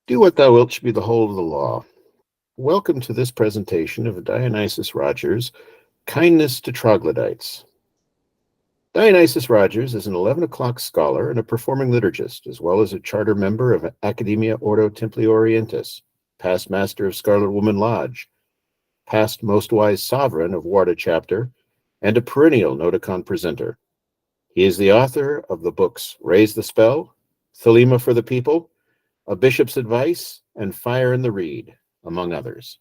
Do what thou wilt should be the whole of the law. Welcome to this presentation of Dionysius Rogers' Kindness to Troglodytes. Dionysius Rogers is an 11 o'clock scholar and a performing liturgist, as well as a charter member of Academia Ordo Templi Orientis, past master of Scarlet Woman Lodge, past most wise sovereign of Warda Chapter, and a perennial NOTOCON presenter. He is the author of the books Raise the Spell, Thelema for the People, A Bishop's Advice, and Fire in the Reed, among others.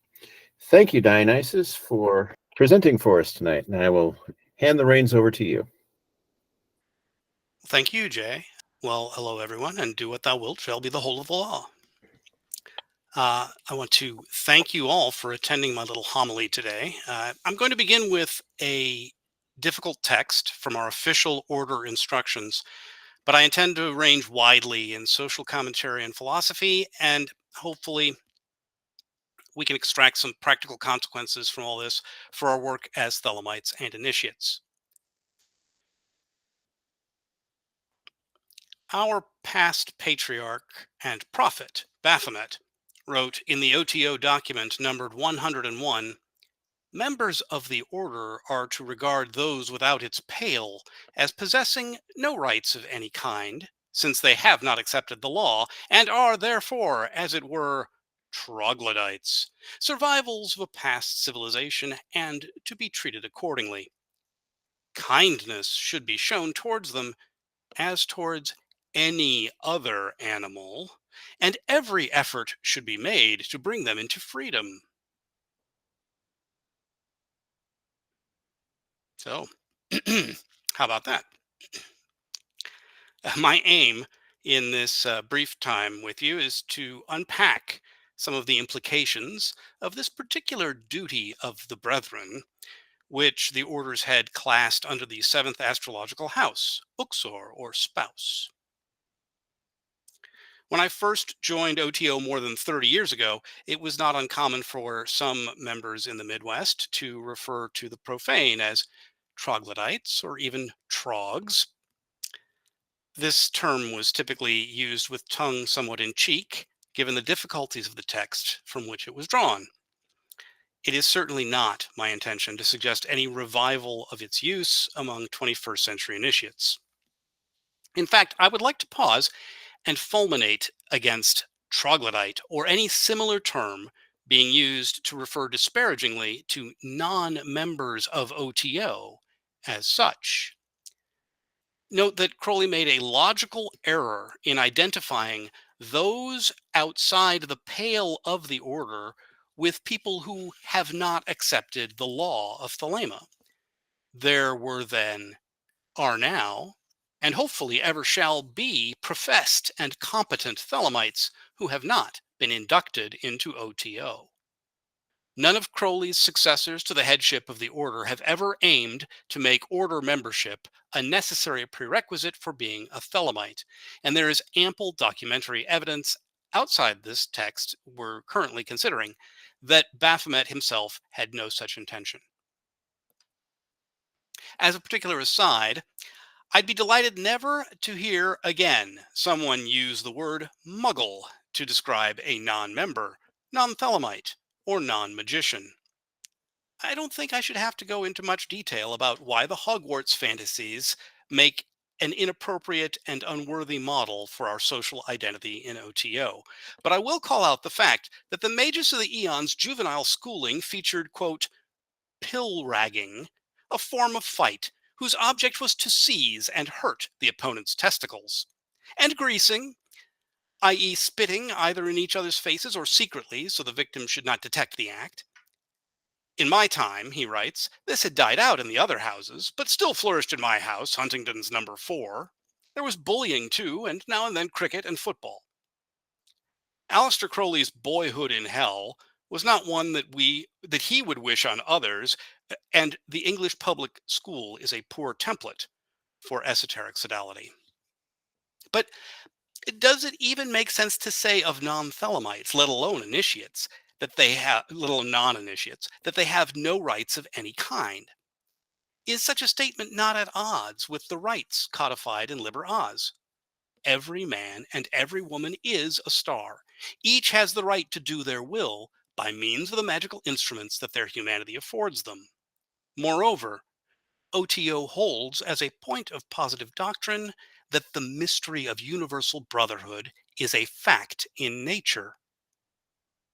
Thank you, Dionysius, for presenting for us tonight, and I will hand the reins over to you. Thank you, Jay. Well, hello, everyone, and do what thou wilt shall be the whole of the law. I want to thank you all for attending my little homily today. I'm going to begin with a difficult text from our official order instructions, but I intend to range widely in social commentary and philosophy, and hopefully we can extract some practical consequences from all this for our work as Thelemites and initiates. Our past patriarch and prophet, Baphomet, wrote in the O.T.O document numbered 101, members of the order are to regard those without its pale as possessing no rights of any kind, since they have not accepted the law, and are therefore, as it were, troglodytes, survivals of a past civilization, and to be treated accordingly. Kindness should be shown towards them as towards any other animal, and every effort should be made to bring them into freedom. So, how about that? My aim in this brief time with you is to unpack some of the implications of this particular duty of the brethren, which the orders had classed under the seventh astrological house, Uxor, or spouse. When I first joined O.T.O more than 30 years ago, it was not uncommon for some members in the Midwest to refer to the profane as troglodytes or even trogs. This term was typically used with tongue somewhat in cheek, given the difficulties of the text from which it was drawn. It is certainly not my intention to suggest any revival of its use among 21st century initiates. In fact, I would like to pause and fulminate against troglodyte or any similar term being used to refer disparagingly to non-members of O.T.O as such. Note that Crowley made a logical error in identifying those outside the pale of the order with people who have not accepted the law of Thelema. There were then, are now, and hopefully ever shall be professed and competent Thelemites who have not been inducted into O.T.O. None of Crowley's successors to the headship of the order have ever aimed to make order membership a necessary prerequisite for being a Thelemite, and there is ample documentary evidence outside this text we're currently considering that Baphomet himself had no such intention. As a particular aside, I'd be delighted never to hear again someone use the word muggle to describe a non-member, non-Thelemite, or non-magician. I don't think I should have to go into much detail about why the Hogwarts fantasies make an inappropriate and unworthy model for our social identity in O.T.O. But I will call out the fact that the Magus of the Eon's juvenile schooling featured, quote, pill ragging, a form of fight whose object was to seize and hurt the opponent's testicles, and greasing, i.e., spitting either in each other's faces or secretly so the victim should not detect the act. In my time, he writes, this had died out in the other houses, but still flourished in my house, Huntington's number 4. There was bullying too, and now and then cricket and football. Aleister Crowley's boyhood in hell was not one that he would wish on others, and the English public school is a poor template for esoteric sodality. But does it even make sense to say of non-Thelemites, let alone initiates, that they have, little non-initiates, that they have no rights of any kind? Is such a statement not at odds with the rights codified in Liber Oz? every man and every woman is a star. Each has the right to do their will by means of the magical instruments that their humanity affords them. Moreover, O.T.O holds as a point of positive doctrine that the mystery of universal brotherhood is a fact in nature.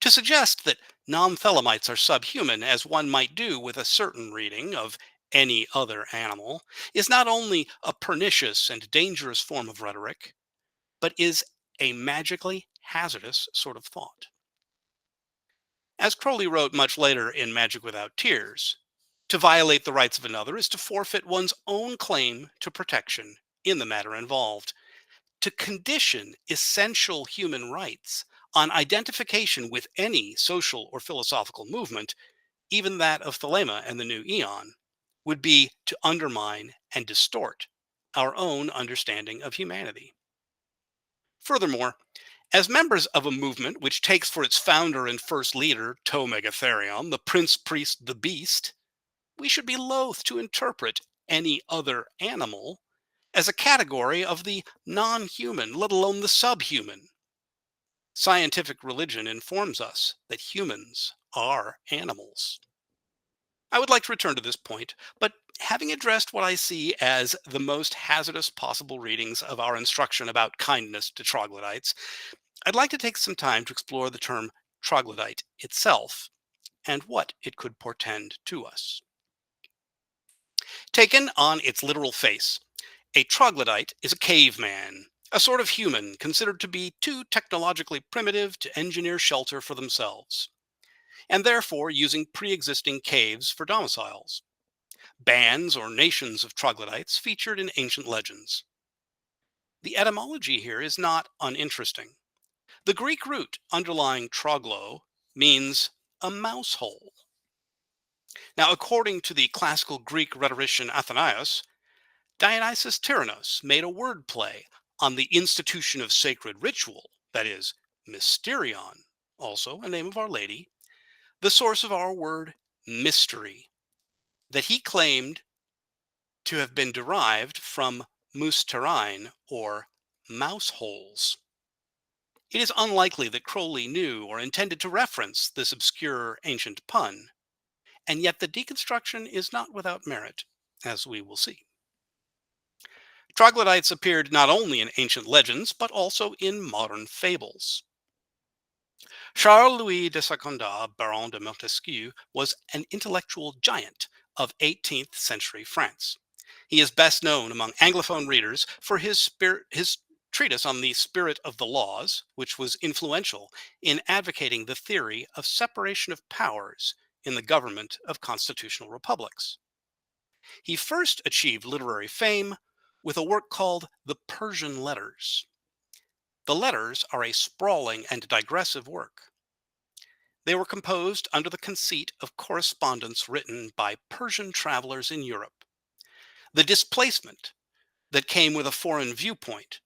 To suggest that non-Thelemites are subhuman, as one might do with a certain reading of any other animal, is not only a pernicious and dangerous form of rhetoric, but is a magically hazardous sort of thought. As Crowley wrote much later in Magic Without Tears, to violate the rights of another is to forfeit one's own claim to protection in the matter involved. To condition essential human rights on identification with any social or philosophical movement, even that of Thelema and the New Aeon, would be to undermine and distort our own understanding of humanity. Furthermore, as members of a movement which takes for its founder and first leader, To Megatherion, the prince priest, the beast, we should be loath to interpret any other animal as a category of the non-human, let alone the subhuman. Scientific religion informs us that humans are animals. I would like to return to this point, but having addressed what I see as the most hazardous possible readings of our instruction about kindness to troglodytes, I'd like to take some time to explore the term troglodyte itself and what it could portend to us. Taken on its literal face, a troglodyte is a caveman, a sort of human considered to be too technologically primitive to engineer shelter for themselves, and therefore using pre-existing caves for domiciles. Bands or nations of troglodytes featured in ancient legends. The etymology here is not uninteresting. The Greek root underlying troglo means a mouse hole. Now, according to the classical Greek rhetorician Athenaeus, Dionysius Tyrannos made a word play on the institution of sacred ritual, that is, mysterion, also a name of Our Lady, the source of our word mystery, that he claimed to have been derived from musterine, or mouse holes. It is unlikely that Crowley knew or intended to reference this obscure ancient pun, and yet the deconstruction is not without merit, as we will see. Troglodytes appeared not only in ancient legends, but also in modern fables. Charles-Louis de Secondat, Baron de Montesquieu, was an intellectual giant of 18th century France. He is best known among Anglophone readers for his treatise on the spirit of the laws, which was influential in advocating the theory of separation of powers in the government of constitutional republics. He first achieved literary fame with a work called The Persian Letters. The letters are a sprawling and digressive work. They were composed under the conceit of correspondence written by Persian travelers in Europe. The displacement that came with a foreign viewpoint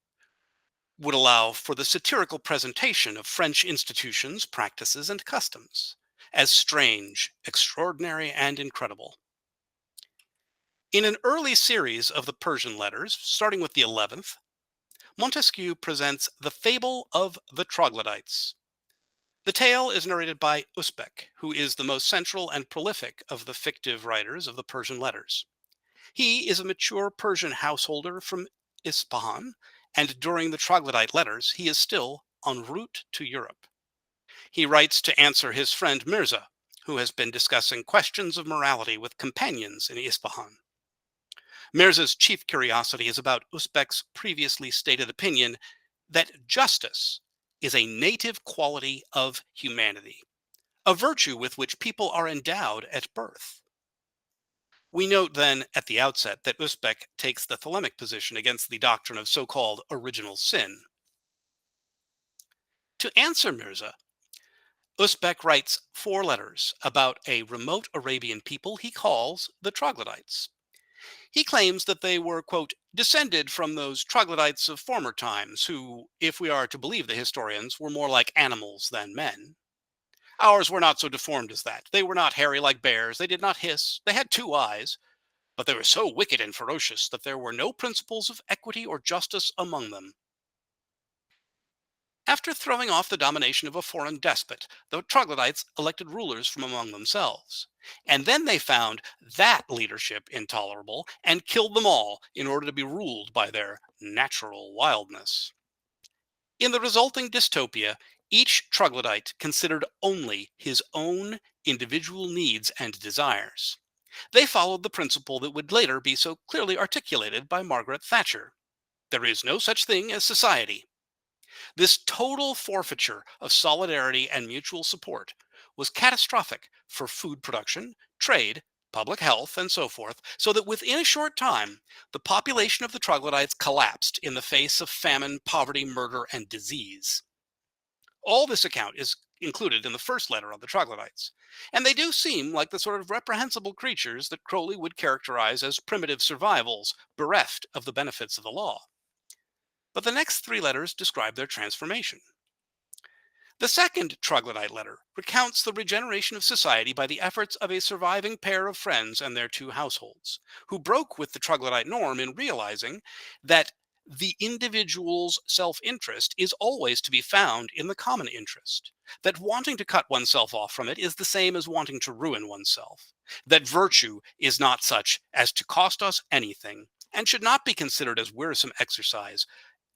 would allow for the satirical presentation of French institutions, practices, and customs as strange, extraordinary, and incredible. In an early series of the Persian letters, starting with the 11th, Montesquieu presents the fable of the Troglodytes. The tale is narrated by Usbek, who is the most central and prolific of the fictive writers of the Persian letters. He is a mature Persian householder from Ispahan, and during the Troglodyte letters, he is still en route to Europe. He writes to answer his friend Mirza, who has been discussing questions of morality with companions in Ispahan. Mirza's chief curiosity is about Usbek's previously stated opinion that justice is a native quality of humanity, a virtue with which people are endowed at birth. We note then at the outset that Usbek takes the Thelemic position against the doctrine of so-called original sin. To answer Mirza, Usbek writes 4 letters about a remote Arabian people he calls the Troglodytes. He claims that they were, quote, descended from those troglodytes of former times, who, if we are to believe the historians, were more like animals than men. Ours were not so deformed as that. They were not hairy like bears. They did not hiss. They had 2 eyes. But they were so wicked and ferocious that there were no principles of equity or justice among them. After throwing off the domination of a foreign despot, the troglodytes elected rulers from among themselves. And then they found that leadership intolerable and killed them all in order to be ruled by their natural wildness. In the resulting dystopia, each troglodyte considered only his own individual needs and desires. They followed the principle that would later be so clearly articulated by Margaret Thatcher: there is no such thing as society. This total forfeiture of solidarity and mutual support was catastrophic for food production, trade, public health, and so forth, so that within a short time, the population of the troglodytes collapsed in the face of famine, poverty, murder, and disease. All this account is included in the first letter of the troglodytes, and they do seem like the sort of reprehensible creatures that Crowley would characterize as primitive survivals, bereft of the benefits of the law. But the next three letters describe their transformation. The second troglodyte letter recounts the regeneration of society by the efforts of a surviving pair of friends and their two households, who broke with the troglodyte norm in realizing that the individual's self interest is always to be found in the common interest, that wanting to cut oneself off from it is the same as wanting to ruin oneself, that virtue is not such as to cost us anything and should not be considered as wearisome exercise,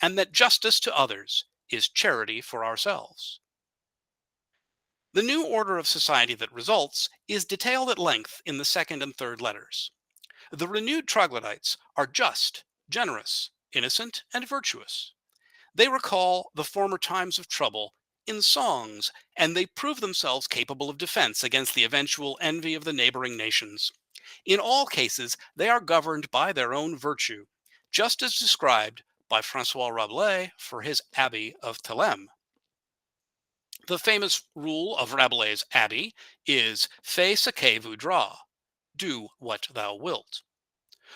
and that justice to others is charity for ourselves. The new order of society that results is detailed at length in the second and third letters. The renewed troglodytes are just, generous, innocent, and virtuous. They recall the former times of trouble in songs, and they prove themselves capable of defense against the eventual envy of the neighboring nations. In all cases, they are governed by their own virtue, just as described by Francois Rabelais for his Abbey of Thelema. The famous rule of Rabelais' Abbey is fais ce que voudras, do what thou wilt.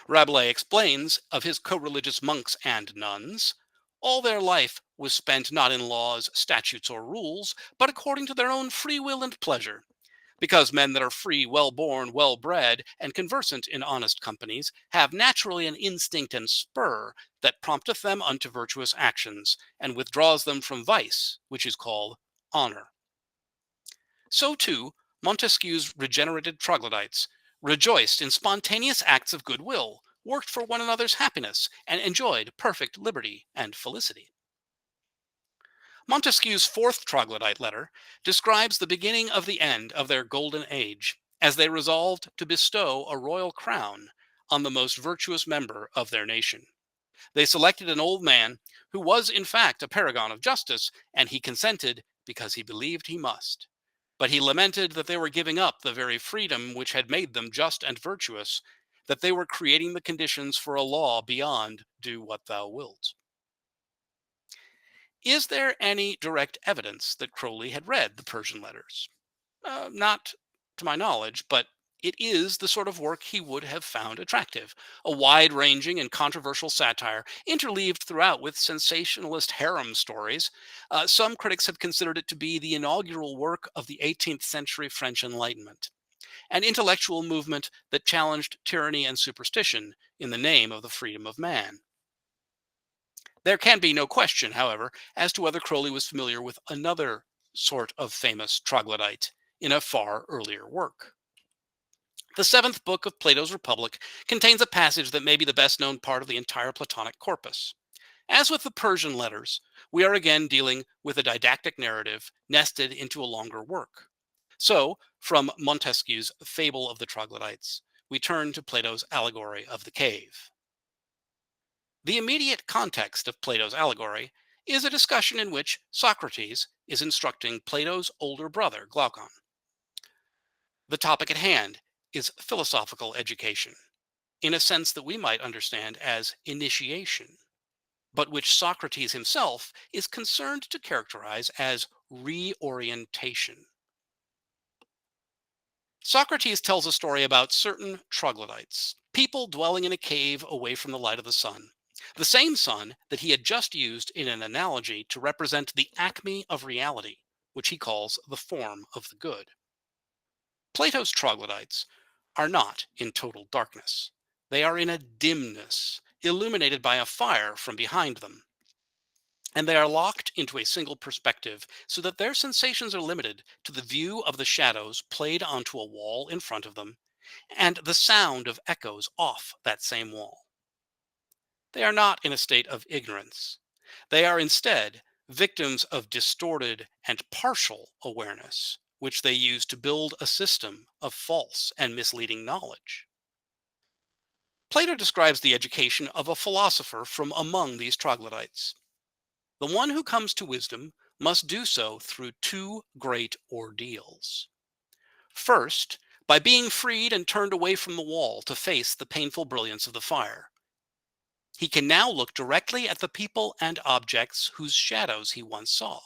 Rabelais explains of his co-religious monks and nuns: all their life was spent not in laws, statutes, or rules, but according to their own free will and pleasure. Because men that are free, well-born, well-bred, and conversant in honest companies have naturally an instinct and spur that prompteth them unto virtuous actions, and withdraws them from vice, which is called honor. So too, Montesquieu's regenerated troglodytes rejoiced in spontaneous acts of goodwill, worked for one another's happiness, and enjoyed perfect liberty and felicity. Montesquieu's fourth troglodyte letter describes the beginning of the end of their golden age, as they resolved to bestow a royal crown on the most virtuous member of their nation. They selected an old man who was in fact a paragon of justice, and he consented because he believed he must. But he lamented that they were giving up the very freedom which had made them just and virtuous, that they were creating the conditions for a law beyond do what thou wilt. Is there any direct evidence that Crowley had read the Persian letters? Not to my knowledge, but it is the sort of work he would have found attractive. A wide ranging and controversial satire, interleaved throughout with sensationalist harem stories. Some critics have considered it to be the inaugural work of the 18th century French Enlightenment, an intellectual movement that challenged tyranny and superstition in the name of the freedom of man. There can be no question, however, as to whether Crowley was familiar with another sort of famous troglodyte in a far earlier work. The seventh book of Plato's Republic contains a passage that may be the best known part of the entire Platonic corpus. As with the Persian letters, we are again dealing with a didactic narrative nested into a longer work. So, from Montesquieu's Fable of the Troglodytes, we turn to Plato's Allegory of the Cave. The immediate context of Plato's allegory is a discussion in which Socrates is instructing Plato's older brother, Glaucon. The topic at hand is philosophical education, in a sense that we might understand as initiation, but which Socrates himself is concerned to characterize as reorientation. Socrates tells a story about certain troglodytes, people dwelling in a cave away from the light of the sun. The same sun that he had just used in an analogy to represent the acme of reality, which he calls the form of the good. Plato's troglodytes are not in total darkness. They are in a dimness, illuminated by a fire from behind them. and they are locked into a single perspective so that their sensations are limited to the view of the shadows played onto a wall in front of them and the sound of echoes off that same wall. They are not in a state of ignorance. They are instead victims of distorted and partial awareness, which they use to build a system of false and misleading knowledge. Plato describes the education of a philosopher from among these troglodytes. The one who comes to wisdom must do so through two great ordeals. First, by being freed and turned away from the wall to face the painful brilliance of the fire. He can now look directly at the people and objects whose shadows he once saw.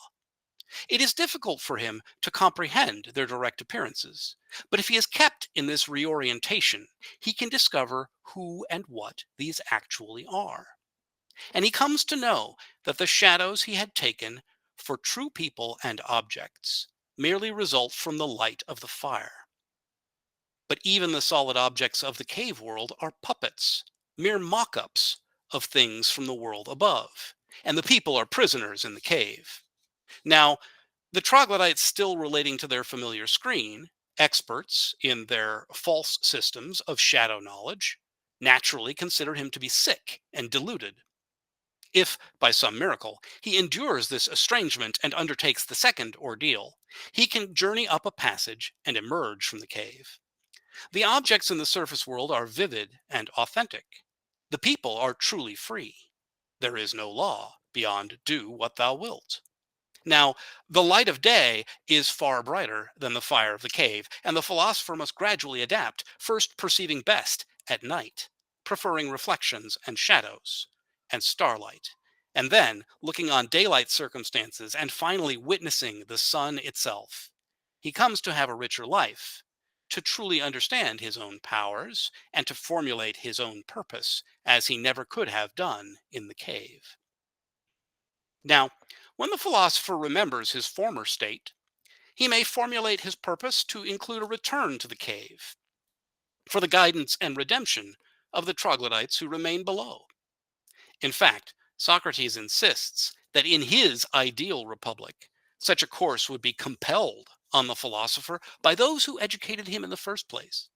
It is difficult for him to comprehend their direct appearances, but if he is kept in this reorientation, he can discover who and what these actually are. And he comes to know that the shadows he had taken for true people and objects merely result from the light of the fire. But even the solid objects of the cave world are puppets, mere mock ups of things from the world above, and the people are prisoners in the cave. Now, the troglodytes still relating to their familiar screen, experts in their false systems of shadow knowledge, naturally consider him to be sick and deluded. If, by some miracle, he endures this estrangement and undertakes the second ordeal, he can journey up a passage and emerge from the cave. The objects in the surface world are vivid and authentic. The people are truly free. There is no law beyond do what thou wilt. Now, the light of day is far brighter than the fire of the cave, and the philosopher must gradually adapt, first perceiving best at night, preferring reflections and shadows and starlight, and then looking on daylight circumstances, and finally witnessing the sun itself. He comes to have a richer life, to truly understand his own powers, and to formulate his own purpose, as he never could have done in the cave. Now, when the philosopher remembers his former state, he may formulate his purpose to include a return to the cave for the guidance and redemption of the troglodytes who remain below. In fact, Socrates insists that in his ideal republic, such a course would be compelled on the philosopher by those who educated him in the first place.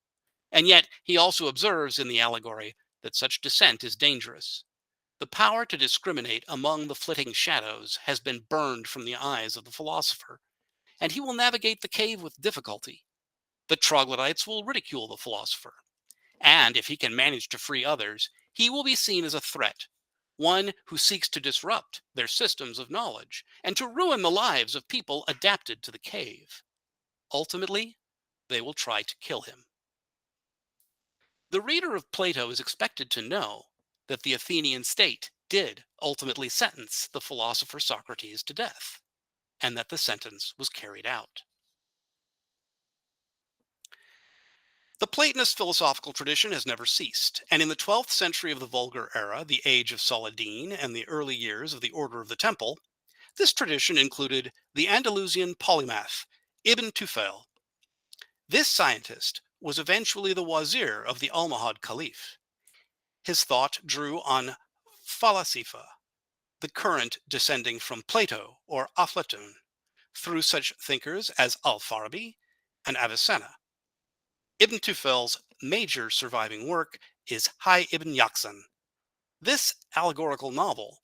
And yet, he also observes in the allegory that such descent is dangerous. The power to discriminate among the flitting shadows has been burned from the eyes of the philosopher, and he will navigate the cave with difficulty. The troglodytes will ridicule the philosopher, and if he can manage to free others, he will be seen as a threat, one who seeks to disrupt their systems of knowledge and to ruin the lives of people adapted to the cave. Ultimately, they will try to kill him. The reader of Plato is expected to know that the Athenian state did ultimately sentence the philosopher Socrates to death, and that the sentence was carried out. The Platonist philosophical tradition has never ceased, and in the 12th century of the Vulgar era, the age of Saladin, and the early years of the Order of the Temple, this tradition included the Andalusian polymath Ibn Tufayl. This scientist was eventually the wazir of the Almohad Caliph. His thought drew on falasifa, the current descending from Plato or Aflatun, through such thinkers as Al-Farabi and Avicenna. Ibn Tufail's major surviving work is Hay ibn Yaqzan. This allegorical novel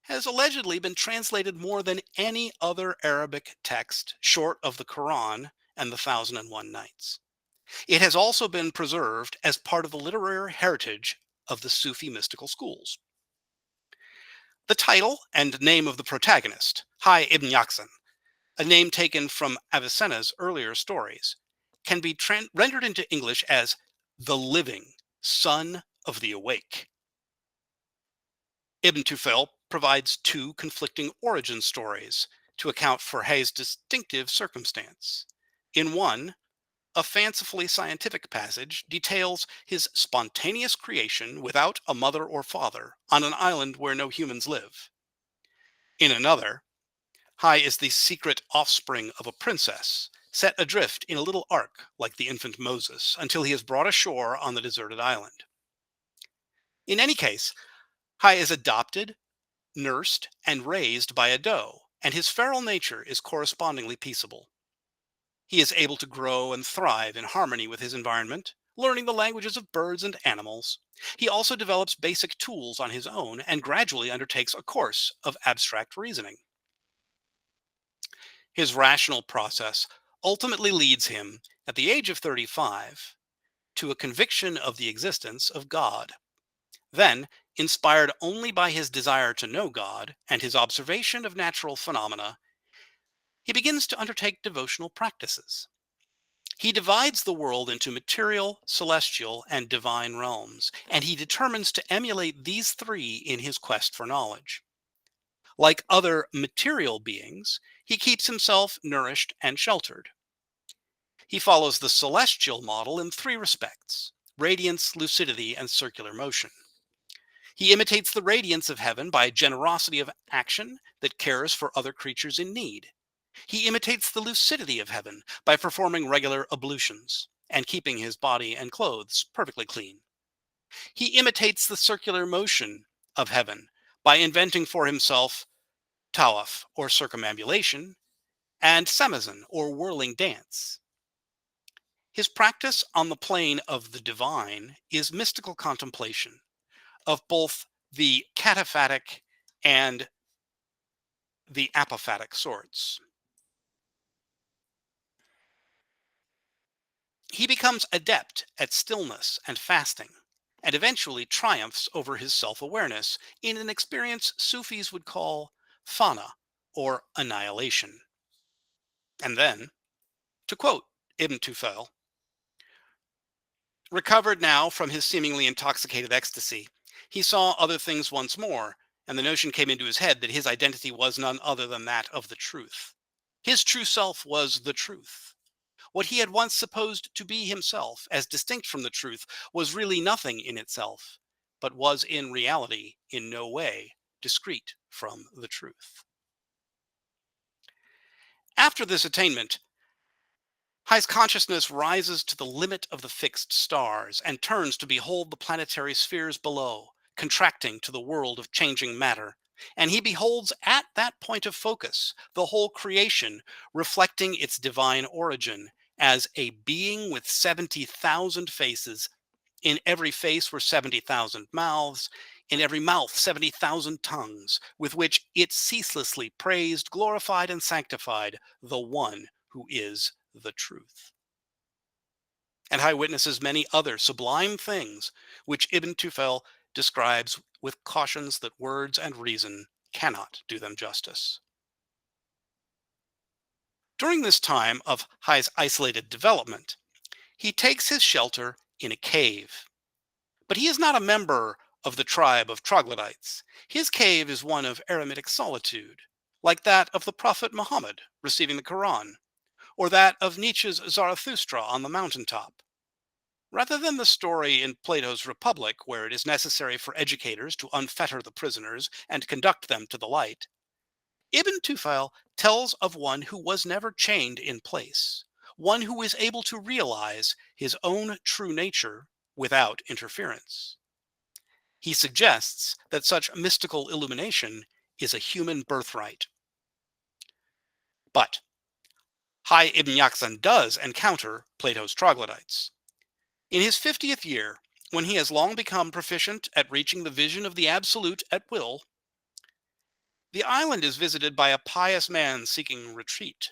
has allegedly been translated more than any other Arabic text short of the Quran and the 1001 Nights. It has also been preserved as part of the literary heritage of the Sufi mystical schools. The title and name of the protagonist, Hay ibn Yaqzan, a name taken from Avicenna's earlier stories, can be rendered into English as the living son of the awake. Ibn Tufayl provides two conflicting origin stories to account for Hay's distinctive circumstance. In one, a fancifully scientific passage details his spontaneous creation without a mother or father on an island where no humans live. In another, Hay is the secret offspring of a princess, set adrift in a little ark like the infant Moses until he is brought ashore on the deserted island. In any case, Hay is adopted, nursed and raised by a doe, and his feral nature is correspondingly peaceable. He is able to grow and thrive in harmony with his environment, learning the languages of birds and animals. He also develops basic tools on his own and gradually undertakes a course of abstract reasoning. His rational process ultimately leads him, at the age of 35, to a conviction of the existence of God. Then, inspired only by his desire to know God and his observation of natural phenomena, he begins to undertake devotional practices. He divides the world into material, celestial, and divine realms, and he determines to emulate these three in his quest for knowledge. Like other material beings, he keeps himself nourished and sheltered. He follows the celestial model in three respects: radiance, lucidity, and circular motion. He imitates the radiance of heaven by generosity of action that cares for other creatures in need. He imitates the lucidity of heaven by performing regular ablutions and keeping his body and clothes perfectly clean. He imitates the circular motion of heaven by inventing for himself tawaf, or circumambulation, and samazan, or whirling dance. His practice on the plane of the divine is mystical contemplation of both the cataphatic and the apophatic sorts. He becomes adept at stillness and fasting, and eventually triumphs over his self-awareness in an experience Sufis would call fana, or annihilation. And then, to quote Ibn Tufayl, recovered now from his seemingly intoxicated ecstasy, he saw other things once more, and the notion came into his head that his identity was none other than that of the truth. His true self was the truth. What he had once supposed to be himself, as distinct from the truth, was really nothing in itself, but was in reality in no way discrete from the truth. After this attainment, High's consciousness rises to the limit of the fixed stars and turns to behold the planetary spheres below, contracting to the world of changing matter. And he beholds at that point of focus the whole creation reflecting its divine origin as a being with 70,000 faces. In every face were 70,000 mouths, in every mouth 70,000 tongues, with which it ceaselessly praised, glorified, and sanctified the one who is the truth. And High witnesses many other sublime things, which Ibn Tufayl describes with cautions that words and reason cannot do them justice. During this time of High's isolated development, he takes his shelter in a cave. But he is not a member of the tribe of Troglodytes. His cave is one of eremitic solitude, like that of the Prophet Muhammad receiving the Quran, or that of Nietzsche's Zarathustra on the mountaintop. Rather than the story in Plato's Republic, where it is necessary for educators to unfetter the prisoners and conduct them to the light, Ibn Tufayl tells of one who was never chained in place, one who is able to realize his own true nature without interference. He suggests that such mystical illumination is a human birthright. But Hai Ibn Yaqzan does encounter Plato's troglodytes. In his 50th year, when he has long become proficient at reaching the vision of the absolute at will, the island is visited by a pious man seeking retreat.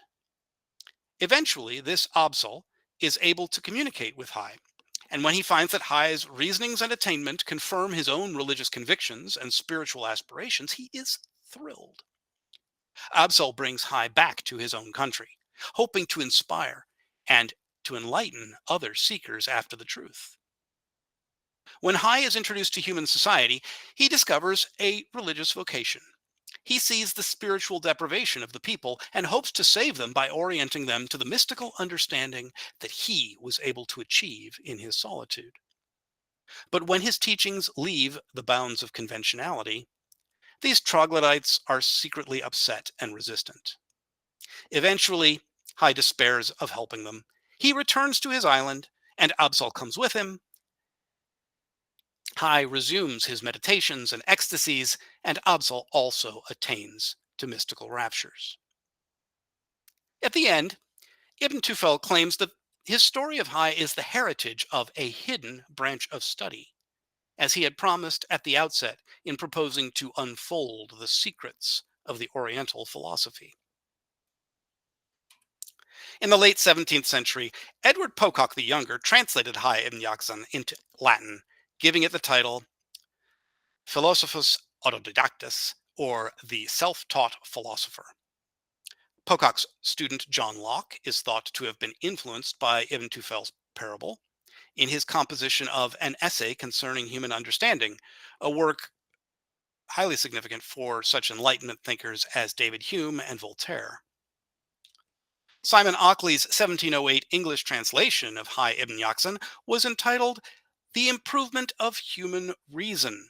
Eventually, this Absal is able to communicate with Hai, and when he finds that Hai's reasonings and attainment confirm his own religious convictions and spiritual aspirations, he is thrilled. Absal brings Hai back to his own country, hoping to inspire and to enlighten other seekers after the truth. When Hai is introduced to human society, he discovers a religious vocation. He sees the spiritual deprivation of the people and hopes to save them by orienting them to the mystical understanding that he was able to achieve in his solitude. But when his teachings leave the bounds of conventionality, these troglodytes are secretly upset and resistant. Eventually, Hai despairs of helping them. He returns to his island, and Absal comes with him. Hai resumes his meditations and ecstasies, and Abzal also attains to mystical raptures. At the end, Ibn Tufayl claims that his story of Hai is the heritage of a hidden branch of study, as he had promised at the outset in proposing to unfold the secrets of the Oriental philosophy. In the late 17th century, Edward Pocock the Younger translated Hai ibn Yaqzan into Latin, giving it the title Philosophus Autodidactus, or the Self-Taught Philosopher. Pocock's student John Locke is thought to have been influenced by Ibn Tufail's parable in his composition of An Essay Concerning Human Understanding, a work highly significant for such Enlightenment thinkers as David Hume and Voltaire. Simon Ockley's 1708 English translation of Hai ibn Yaqzan was entitled The Improvement of Human Reason.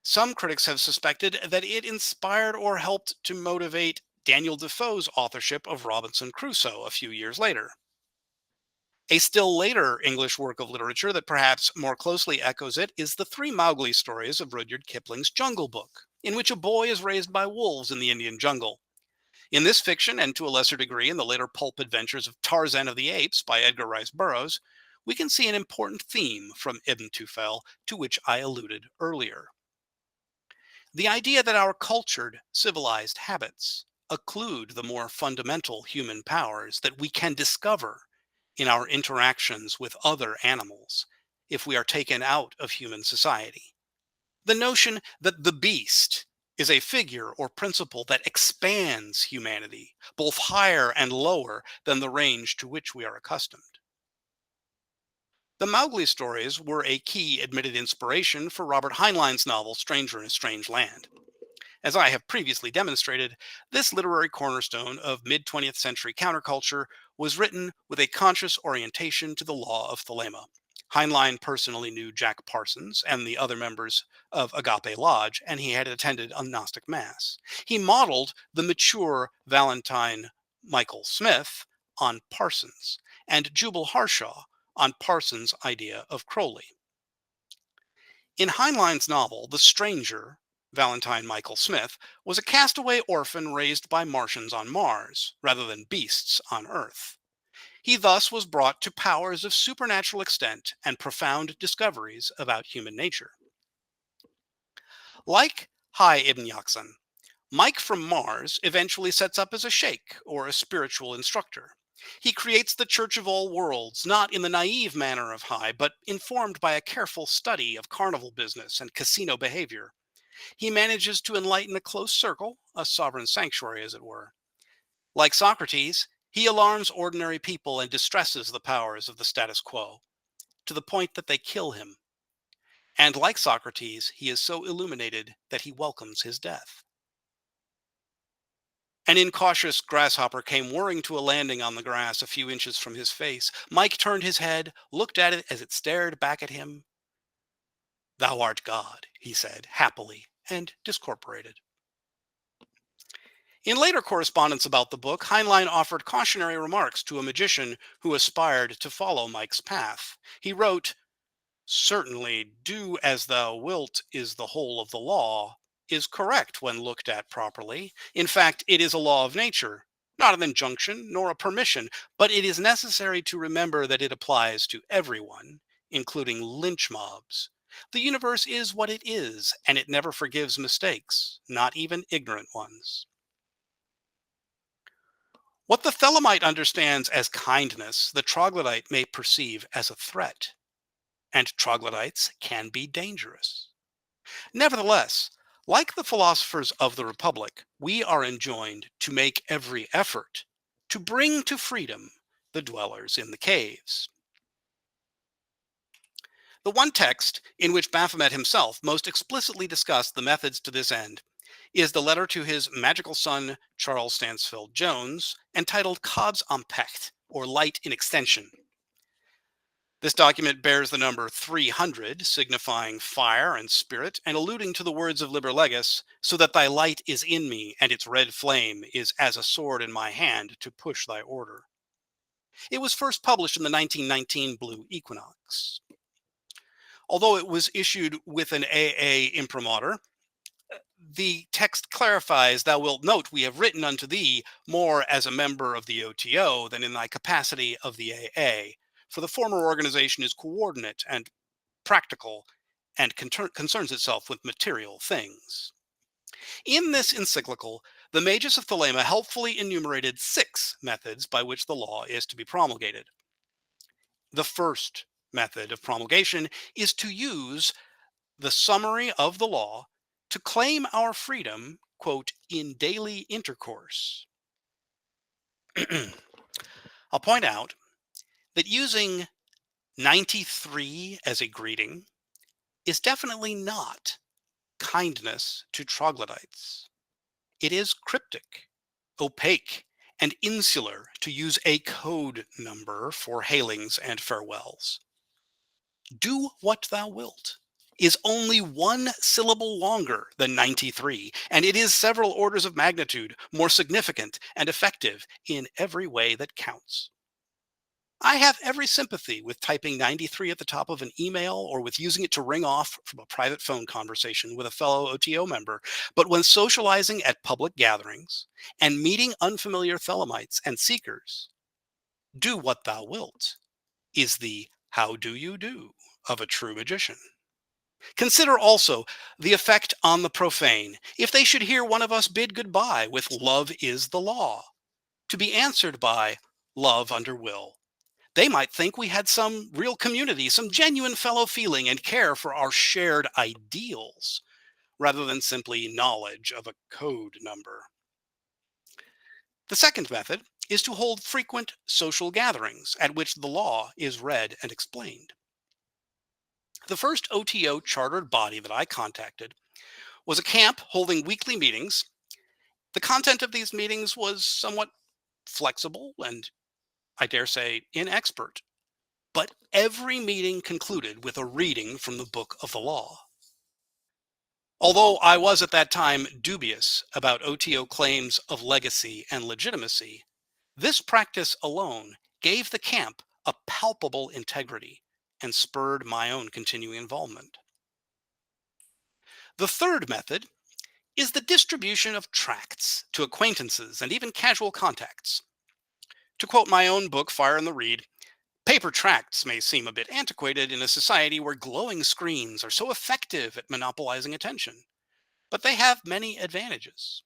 Some critics have suspected that it inspired or helped to motivate Daniel Defoe's authorship of Robinson Crusoe a few years later. A still later English work of literature that perhaps more closely echoes it is the three Mowgli stories of Rudyard Kipling's Jungle Book, in which a boy is raised by wolves in the Indian jungle. In this fiction, and to a lesser degree in the later pulp adventures of Tarzan of the Apes by Edgar Rice Burroughs, we can see an important theme from Ibn Tufayl to which I alluded earlier. The idea that our cultured, civilized habits occlude the more fundamental human powers that we can discover in our interactions with other animals if we are taken out of human society. The notion that the beast is a figure or principle that expands humanity, both higher and lower than the range to which we are accustomed. The Mowgli stories were a key admitted inspiration for Robert Heinlein's novel Stranger in a Strange Land. As I have previously demonstrated, this literary cornerstone of mid-20th century counterculture was written with a conscious orientation to the Law of Thelema. Heinlein personally knew Jack Parsons and the other members of Agape Lodge, and he had attended a Gnostic Mass. He modeled the mature Valentine Michael Smith on Parsons, and Jubal Harshaw on Parsons' idea of Crowley. In Heinlein's novel, The Stranger, Valentine Michael Smith was a castaway orphan raised by Martians on Mars, rather than beasts on Earth. He thus was brought to powers of supernatural extent and profound discoveries about human nature. Like Hai ibn Yaqzan, Mike from Mars eventually sets up as a sheikh, or a spiritual instructor. He creates the Church of All Worlds, not in the naive manner of Hai, but informed by a careful study of carnival business and casino behavior. He manages to enlighten a close circle, a sovereign sanctuary, as it were. Like Socrates, he alarms ordinary people and distresses the powers of the status quo, to the point that they kill him. And like Socrates, he is so illuminated that he welcomes his death. An incautious grasshopper came whirring to a landing on the grass a few inches from his face. Mike turned his head, looked at it as it stared back at him. "Thou art God," he said, happily, and discorporated. In later correspondence about the book, Heinlein offered cautionary remarks to a magician who aspired to follow Mike's path. He wrote, "Certainly, do as thou wilt is the whole of the law, is correct when looked at properly. In fact, it is a law of nature, not an injunction nor a permission, but it is necessary to remember that it applies to everyone, including lynch mobs. The universe is what it is, and it never forgives mistakes, not even ignorant ones." What the Thelemite understands as kindness, the troglodyte may perceive as a threat, and troglodytes can be dangerous. Nevertheless, like the philosophers of the Republic, we are enjoined to make every effort to bring to freedom the dwellers in the caves. The one text in which Baphomet himself most explicitly discussed the methods to this end is the letter to his magical son, Charles Stansfield Jones, entitled Cods Ampecht, or Light in Extension. This document bears the number 300, signifying fire and spirit, and alluding to the words of Liber Legis, "so that thy light is in me, and its red flame is as a sword in my hand to push thy order." It was first published in the 1919 Blue Equinox. Although it was issued with an AA imprimatur, the text clarifies, "Thou wilt note we have written unto thee more as a member of the O.T.O. than in thy capacity of the AA. For the former organization is coordinate and practical and concerns itself with material things." In this encyclical, the Magus of Thelema helpfully enumerated 6 methods by which the law is to be promulgated. The first method of promulgation is to use the summary of the law to claim our freedom, quote, in daily intercourse. I'll point out that using 93 as a greeting is definitely not kindness to troglodytes. It is cryptic, opaque, and insular to use a code number for hailings and farewells. "Do what thou wilt" is only 1 syllable longer than 93, and it is several orders of magnitude more significant and effective in every way that counts. I have every sympathy with typing 93 at the top of an email or with using it to ring off from a private phone conversation with a fellow O.T.O. member, but when socializing at public gatherings and meeting unfamiliar Thelemites and seekers, "Do what thou wilt" is the "how do you do" of a true magician. Consider also the effect on the profane if they should hear one of us bid goodbye with "Love is the law," to be answered by "Love under will." They might think we had some real community, some genuine fellow feeling and care for our shared ideals, rather than simply knowledge of a code number. The second method is to hold frequent social gatherings at which the law is read and explained. The first O.T.O. chartered body that I contacted was a camp holding weekly meetings. The content of these meetings was somewhat flexible and, I dare say, inexpert, but every meeting concluded with a reading from the book of the law. Although I was at that time dubious about O.T.O. claims of legacy and legitimacy, this practice alone gave the camp a palpable integrity and spurred my own continuing involvement. The third method is the distribution of tracts to acquaintances and even casual contacts. To quote my own book, Fire in the Reed, "Paper tracts may seem a bit antiquated in a society where glowing screens are so effective at monopolizing attention, but they have many advantages.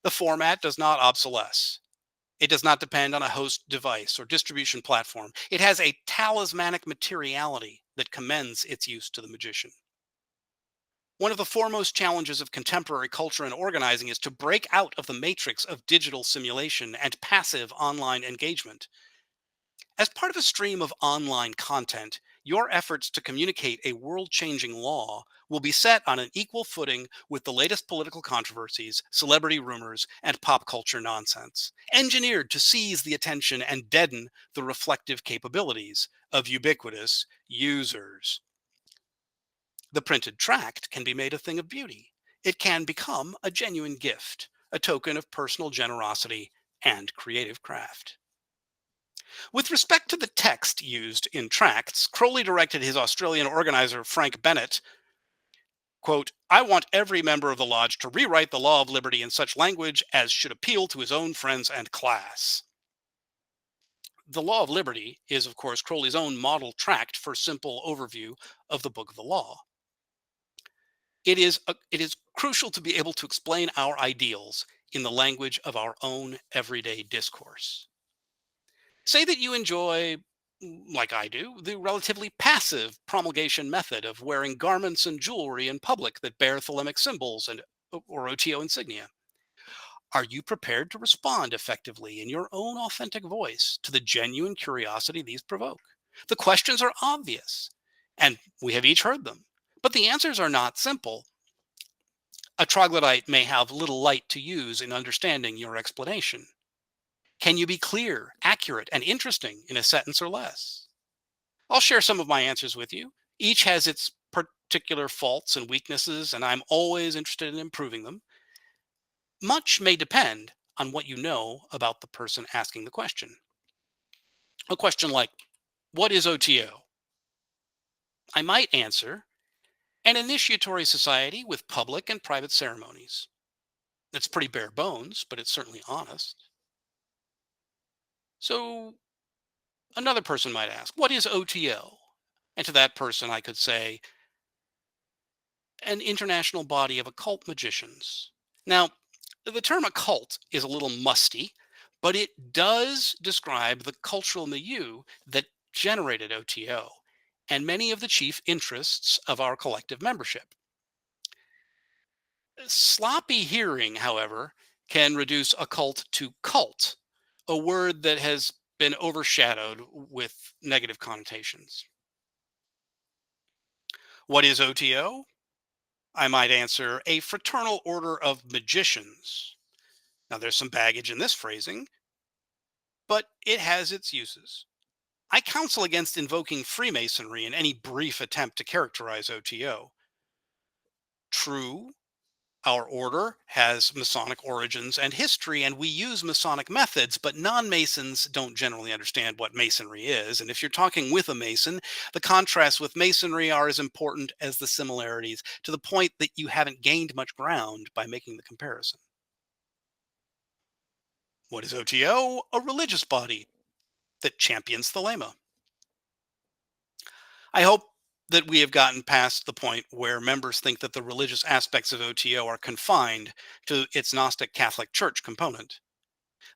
The format does not obsolesce. It does not depend on a host device or distribution platform. It has a talismanic materiality that commends its use to the magician." One of the foremost challenges of contemporary culture and organizing is to break out of the matrix of digital simulation and passive online engagement. As part of a stream of online content, your efforts to communicate a world-changing law will be set on an equal footing with the latest political controversies, celebrity rumors, and pop culture nonsense, engineered to seize the attention and deaden the reflective capabilities of ubiquitous users. The printed tract can be made a thing of beauty. It can become a genuine gift, a token of personal generosity and creative craft. With respect to the text used in tracts, Crowley directed his Australian organizer, Frank Bennett, quote, "I want every member of the lodge to rewrite the law of liberty in such language as should appeal to his own friends and class." The Law of Liberty is, of course, Crowley's own model tract for simple overview of the book of the law. It is crucial to be able to explain our ideals in the language of our own everyday discourse. Say that you enjoy, like I do, the relatively passive promulgation method of wearing garments and jewelry in public that bear thelemic symbols and or O.T.O. insignia. Are you prepared to respond effectively in your own authentic voice to the genuine curiosity these provoke? The questions are obvious, and we have each heard them, but the answers are not simple. A troglodyte may have little light to use in understanding your explanation. Can you be clear, accurate, and interesting in a sentence or less? I'll share some of my answers with you. Each has its particular faults and weaknesses, and I'm always interested in improving them. Much may depend on what you know about the person asking the question. A question like, "What is O.T.O.?" I might answer an initiatory society with public and private ceremonies. It's pretty bare bones, but it's certainly honest. So another person might ask, what is O.T.O? And to that person, I could say, an international body of occult magicians. Now, the term occult is a little musty, but it does describe the cultural milieu that generated O.T.O and many of the chief interests of our collective membership. Sloppy hearing, however, can reduce occult to cult, a word that has been overshadowed with negative connotations. What is O.T.O? I might answer a fraternal order of magicians. Now, there's some baggage in this phrasing, but it has its uses. I counsel against invoking Freemasonry in any brief attempt to characterize O.T.O. True, our order has Masonic origins and history, and we use Masonic methods, but non-Masons don't generally understand what Masonry is. And if you're talking with a Mason, the contrasts with Masonry are as important as the similarities, to the point that you haven't gained much ground by making the comparison. What is O.T.O? A religious body that champions Thelema. I hope that we have gotten past the point where members think that the religious aspects of O.T.O are confined to its Gnostic Catholic Church component.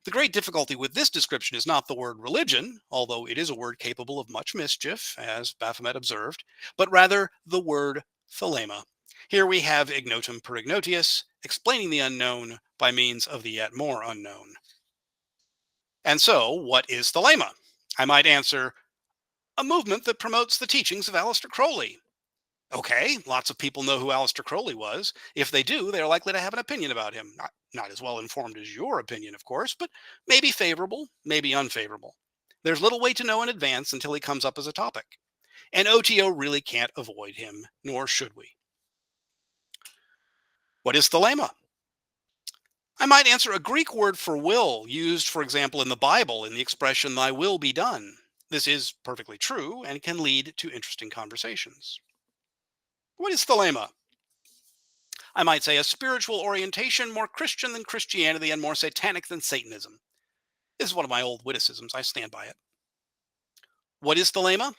The great difficulty with this description is not the word religion, although it is a word capable of much mischief, as Baphomet observed, but rather the word thelema. Here we have ignotum per ignotius, explaining the unknown by means of the yet more unknown. And so, what is thelema? I might answer, a movement that promotes the teachings of Aleister Crowley. Okay, lots of people know who Aleister Crowley was. If they do, they're likely to have an opinion about him. Not as well informed as your opinion, of course, but maybe favorable, maybe unfavorable. There's little way to know in advance until he comes up as a topic. And O.T.O really can't avoid him, nor should we. What is thelema? I might answer a Greek word for will, used, for example, in the Bible in the expression, thy will be done. This is perfectly true and can lead to interesting conversations. What is thelema? I might say a spiritual orientation more Christian than Christianity and more satanic than Satanism. This is one of my old witticisms. I stand by it. What is thelema?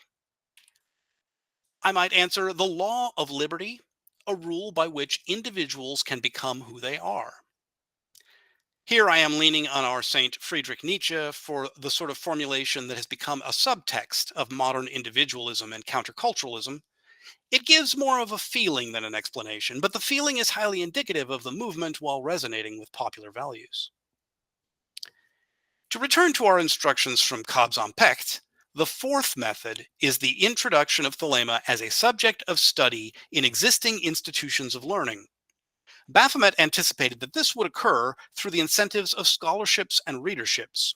I might answer the law of liberty, a rule by which individuals can become who they are. Here I am leaning on our Saint Friedrich Nietzsche for the sort of formulation that has become a subtext of modern individualism and counterculturalism. It gives more of a feeling than an explanation, but the feeling is highly indicative of the movement while resonating with popular values. To return to our instructions from Cobb's on Pecht, the fourth method is the introduction of thelema as a subject of study in existing institutions of learning. Baphomet anticipated that this would occur through the incentives of scholarships and readerships.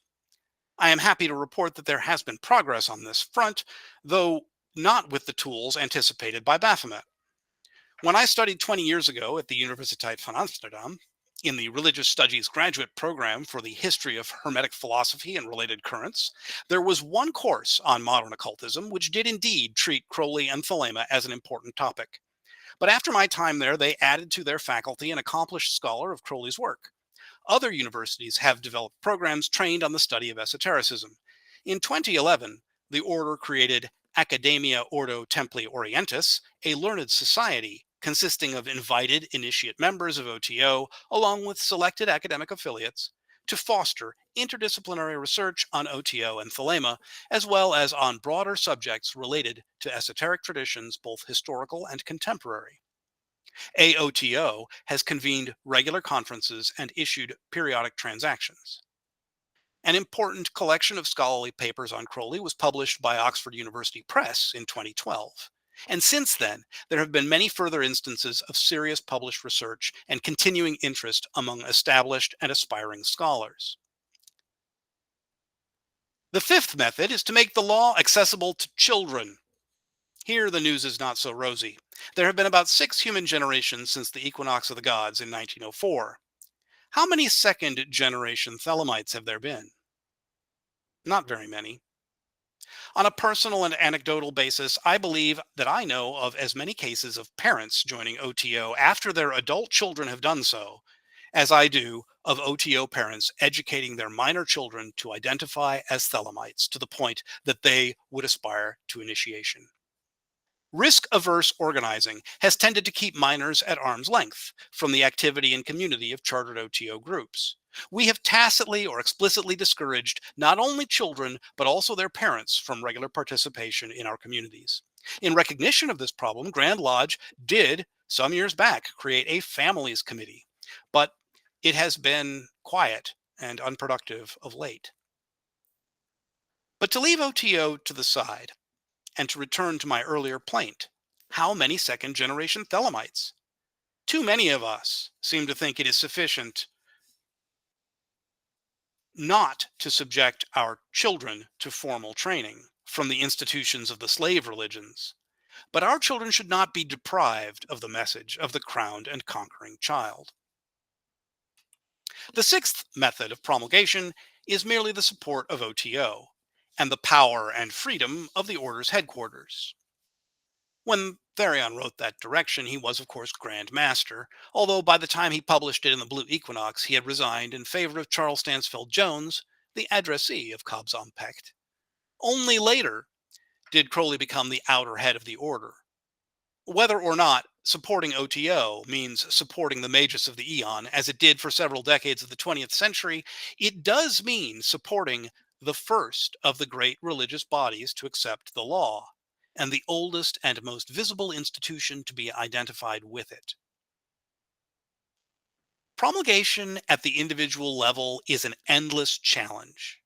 I am happy to report that there has been progress on this front, though not with the tools anticipated by Baphomet. When I studied 20 years ago at the Universiteit van Amsterdam, in the Religious Studies graduate program for the history of Hermetic philosophy and related currents, there was one course on modern occultism which did indeed treat Crowley and thelema as an important topic. But after my time there, they added to their faculty an accomplished scholar of Crowley's work. Other universities have developed programs trained on the study of esotericism. In 2011, the order created Academia Ordo Templi Orientis, a learned society consisting of invited initiate members of O.T.O, along with selected academic affiliates, to foster interdisciplinary research on O.T.O and thelema, as well as on broader subjects related to esoteric traditions, both historical and contemporary. AOTO has convened regular conferences and issued periodic transactions. An important collection of scholarly papers on Crowley was published by Oxford University Press in 2012. And since then, there have been many further instances of serious published research and continuing interest among established and aspiring scholars. The fifth method is to make the law accessible to children. Here, the news is not so rosy. There have been about 6 human generations since the equinox of the gods in 1904. How many second generation Thelemites have there been? Not very many. On a personal and anecdotal basis, I believe that I know of as many cases of parents joining O.T.O after their adult children have done so, as I do of O.T.O parents educating their minor children to identify as Thelemites to the point that they would aspire to initiation. Risk-averse organizing has tended to keep minors at arm's length from the activity and community of chartered O.T.O groups. We have tacitly or explicitly discouraged not only children, but also their parents from regular participation in our communities. In recognition of this problem, Grand Lodge did, some years back, create a families committee, but it has been quiet and unproductive of late. But to leave O.T.O to the side, and to return to my earlier plaint, how many second generation Thelemites? Too many of us seem to think it is sufficient not to subject our children to formal training from the institutions of the slave religions, but our children should not be deprived of the message of the crowned and conquering child. The sixth method of promulgation is merely the support of O.T.O and the power and freedom of the order's headquarters. When Therion wrote that direction, he was, of course, Grand Master, although by the time he published it in the Blue Equinox, he had resigned in favor of Charles Stansfield Jones, the addressee of Cobzon-Pecht. Only later did Crowley become the outer head of the order. Whether or not supporting O.T.O means supporting the magus of the Aeon, as it did for several decades of the 20th century, it does mean supporting the first of the great religious bodies to accept the law, and the oldest and most visible institution to be identified with it. Promulgation at the individual level is an endless challenge.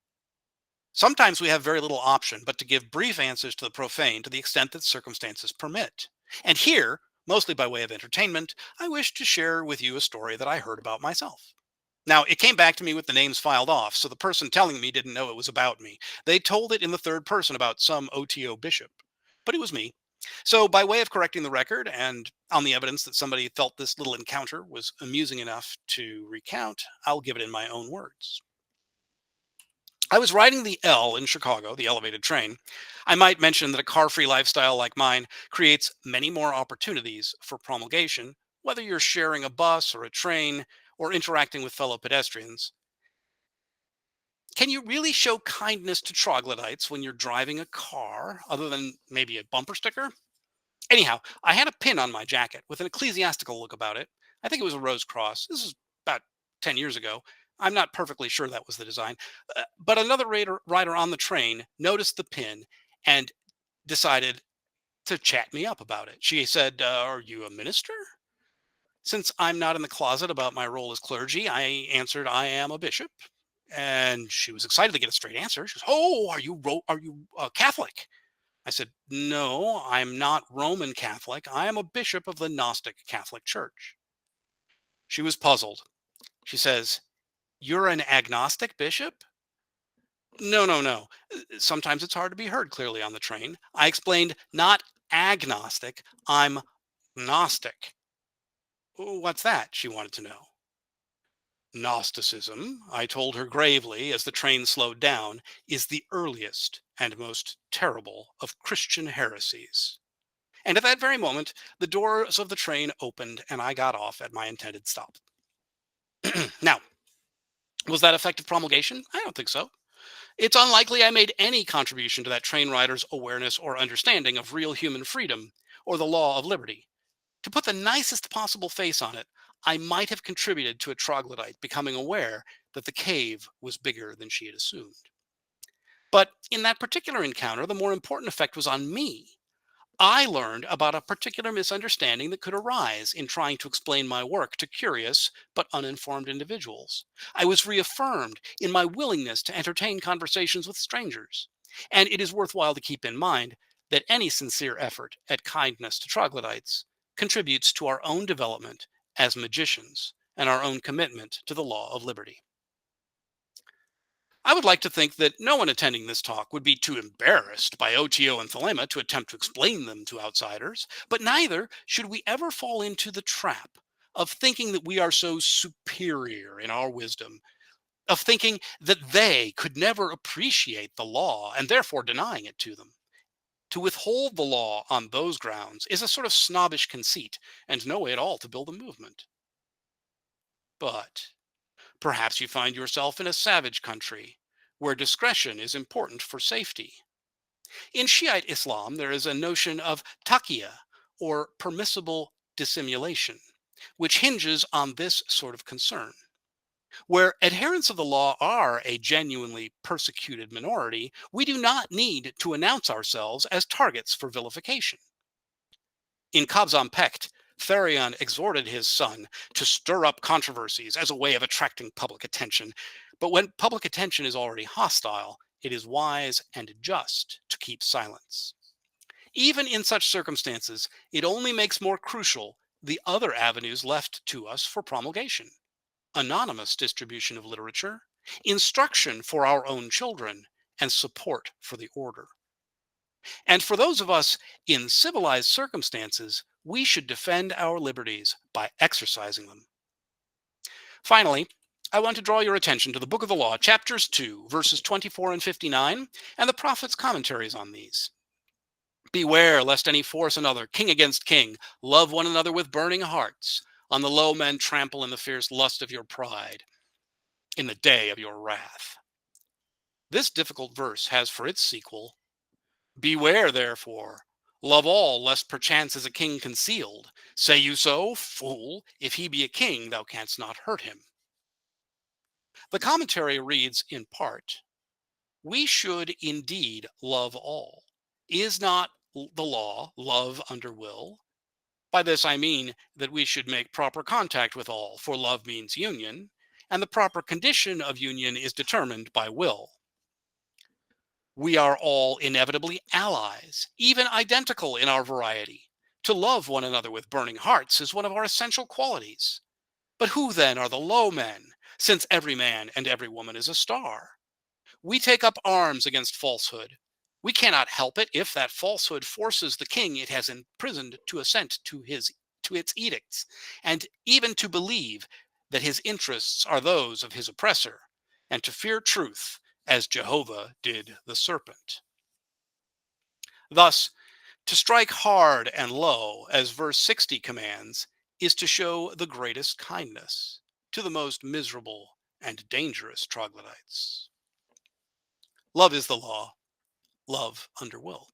Sometimes we have very little option but to give brief answers to the profane to the extent that circumstances permit. And here, mostly by way of entertainment, I wish to share with you a story that I heard about myself. Now, it came back to me with the names filed off, so the person telling me didn't know it was about me. They told it in the third person about some O.T.O bishop, but it was me. So, by way of correcting the record and on the evidence that somebody felt this little encounter was amusing enough to recount, I'll give it in my own words. I was riding the L in Chicago, the elevated train. I might mention that a car-free lifestyle like mine creates many more opportunities for promulgation, whether you're sharing a bus or a train or interacting with fellow pedestrians. Can you really show kindness to troglodytes when you're driving a car, other than maybe a bumper sticker? Anyhow, I had a pin on my jacket with an ecclesiastical look about it. I think it was a rose cross. This is about 10 years ago. I'm not perfectly sure that was the design. But another rider on the train noticed the pin and decided to chat me up about it. She said, Are you a minister? Since I'm not in the closet about my role as clergy, I answered, I am a bishop. And she was excited to get a straight answer. She goes, Oh, are you Catholic? I said, No, I'm not Roman Catholic. I am a bishop of the Gnostic Catholic Church. She was puzzled. She says, You're an agnostic bishop? No, no, no. Sometimes it's hard to be heard clearly on the train. I explained, not agnostic, I'm Gnostic. What's that? She wanted to know. Gnosticism, I told her gravely as the train slowed down, is the earliest and most terrible of Christian heresies. And at that very moment, the doors of the train opened and I got off at my intended stop. Now, was that effective promulgation? I don't think so. It's unlikely I made any contribution to that train rider's awareness or understanding of real human freedom or the law of liberty. To put the nicest possible face on it, I might have contributed to a troglodyte becoming aware that the cave was bigger than she had assumed. But in that particular encounter, the more important effect was on me. I learned about a particular misunderstanding that could arise in trying to explain my work to curious but uninformed individuals. I was reaffirmed in my willingness to entertain conversations with strangers. And it is worthwhile to keep in mind that any sincere effort at kindness to troglodytes contributes to our own development as magicians and our own commitment to the law of liberty. I would like to think that no one attending this talk would be too embarrassed by O.T.O and Thelema to attempt to explain them to outsiders, but neither should we ever fall into the trap of thinking that we are so superior in our wisdom of thinking that they could never appreciate the law and therefore denying it to them. To withhold the law on those grounds is a sort of snobbish conceit and no way at all to build a movement. But perhaps you find yourself in a savage country where discretion is important for safety. In Shiite Islam, there is a notion of taqiyya, or permissible dissimulation, which hinges on this sort of concern. Where adherents of the law are a genuinely persecuted minority, we do not need to announce ourselves as targets for vilification. In Qabzan Pekt, Therion exhorted his son to stir up controversies as a way of attracting public attention. But when public attention is already hostile, it is wise and just to keep silence. Even in such circumstances, it only makes more crucial the other avenues left to us for promulgation: anonymous distribution of literature, instruction for our own children, and support for the order. And for those of us in civilized circumstances, we should defend our liberties by exercising them. Finally, I want to draw your attention to the Book of the Law, chapters 2, verses 24 and 59, and the prophet's commentaries on these. Beware lest any force another, king against king, love one another with burning hearts. On the low men trample in the fierce lust of your pride, in the day of your wrath. This difficult verse has for its sequel, beware therefore, love all, lest perchance is a king concealed. Say you so, fool? If he be a king, thou canst not hurt him. The commentary reads in part, we should indeed love all. Is not the law love under will? By this I mean that we should make proper contact with all, for love means union, and the proper condition of union is determined by will. We are all inevitably allies, even identical in our variety. To love one another with burning hearts is one of our essential qualities. But who then are the low men, since every man and every woman is a star? We take up arms against falsehood. We cannot help it if that falsehood forces the king it has imprisoned to assent to its edicts, and even to believe that his interests are those of his oppressor, and to fear truth as Jehovah did the serpent. Thus, to strike hard and low, as verse 60 commands, is to show the greatest kindness to the most miserable and dangerous troglodytes. Love is the law, love under will.